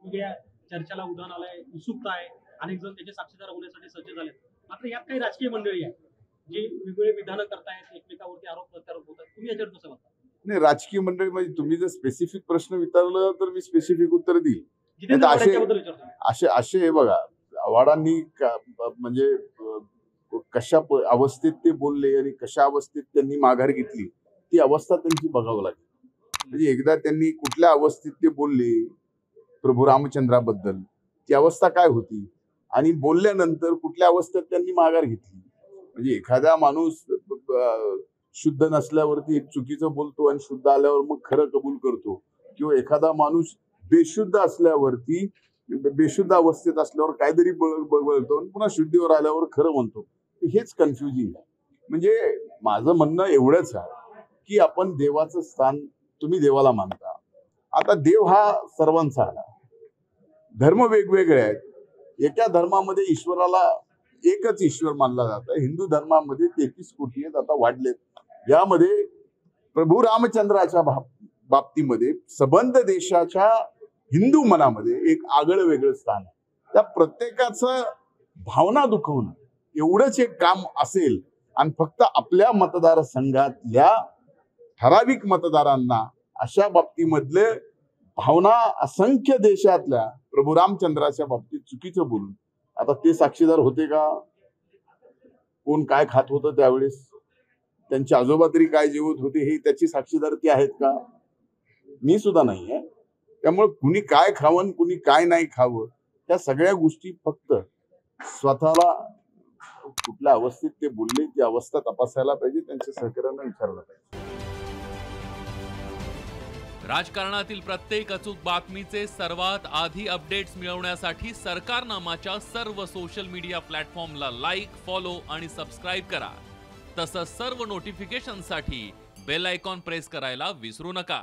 वेगवेगळ्या चर्चेला उधाण आलंय, उत्सुकता आहे. अनेक जण त्याचे साक्षीदार होण्यासाठी सज्ज झालेत. मात्र यात काही राजकीय मंडळी आहे, जी वेगवेगळे विधानं करतायत, एकमेकावरती आरोप प्रत्यारोप होतात. तुम्ही याच्यावर कसं बघता? नाही, राजकीय मंडळी म्हणजे तुम्ही जर स्पेसिफिक प्रश्न विचारला तर मी स्पेसिफिक उत्तर देईल. जितेंद्र नाही तर आव्हाडांच्याबद्दल विचारतो. असे हे बघा, आव्हाडांनी म्हणजे कशा अवस्थेत ते बोलले आणि कशा अवस्थेत त्यांनी माघार घेतली ती अवस्था त्यांची बघावं लागेल. म्हणजे एकदा त्यांनी कुठल्या अवस्थेत ते बोलले प्रभू रामचंद्राबद्दल, ती अवस्था काय होती आणि बोलल्यानंतर कुठल्या अवस्थेत त्यांनी माघार घेतली. म्हणजे एखादा माणूस शुद्ध नसल्यावरती चुकीचं बोलतो आणि शुद्ध आल्यावर मग खरं कबूल करतो, किंवा एखादा माणूस बेशुद्ध असल्यावरती बेशुद्ध अवस्थेत असल्यावर काहीतरी बोलतो आणि पुन्हा शुद्धीवर आल्यावर खरं म्हणतो. हेच कन्फ्युजिंग आहे. म्हणजे माझं म्हणणं एवढंच आहे की आपण देवाचं स्थान, तुम्ही देवाला मानता, आता देव हा सर्वांचा आला, धर्म वेगवेगळे आहेत. एका धर्मामध्ये ईश्वराला एकच ईश्वर मानला जातं. हिंदू धर्मामध्ये 33 कोटी आहेत, आता वाढलेत. यामध्ये प्रभू रामचंद्राच्या बाबतीमध्ये सबंध देशाच्या हिंदू मनामध्ये एक आगळं वेगळं स्थान आहे. त्या प्रत्येकाचं भावना दुखवणं एवढंच एक काम असेल आणि फक्त आपल्या मतदारसंघातल्या ठराविक मतदारांना अशा बाबतीमधले भावना असंख्य देशातल्या प्रभू रामचंद्राच्या बाबतीत चुकीचं बोलून, आता ते साक्षीदार होते का? कोण काय खात होतं त्यावेळेस, त्यांचे आजोबा तरी काय जेवत होते हे त्याची साक्षीदार ते आहेत का? मी सुद्धा नाही आहे. त्यामुळे कुणी काय खावं कुणी काय नाही खावं, त्या सगळ्या गोष्टी फक्त स्वतःला कुठल्या अवस्थेत ते बोलले ती अवस्था तपासायला पाहिजे, त्यांच्या सहकार्यांना विचारलं पाहिजे. राजकारणातील प्रत्येक अचूक बातमीचे सर्वात आधी अपडेट्स मिळवण्यासाठी सरकारनामाच्या सर्व सोशल मीडिया प्लॅटफॉर्मला लाईक, फॉलो आणि सबस्क्राईब करा. तसंच सर्व नोटिफिकेशनसाठी बेल आयकॉन प्रेस करायला विसरू नका.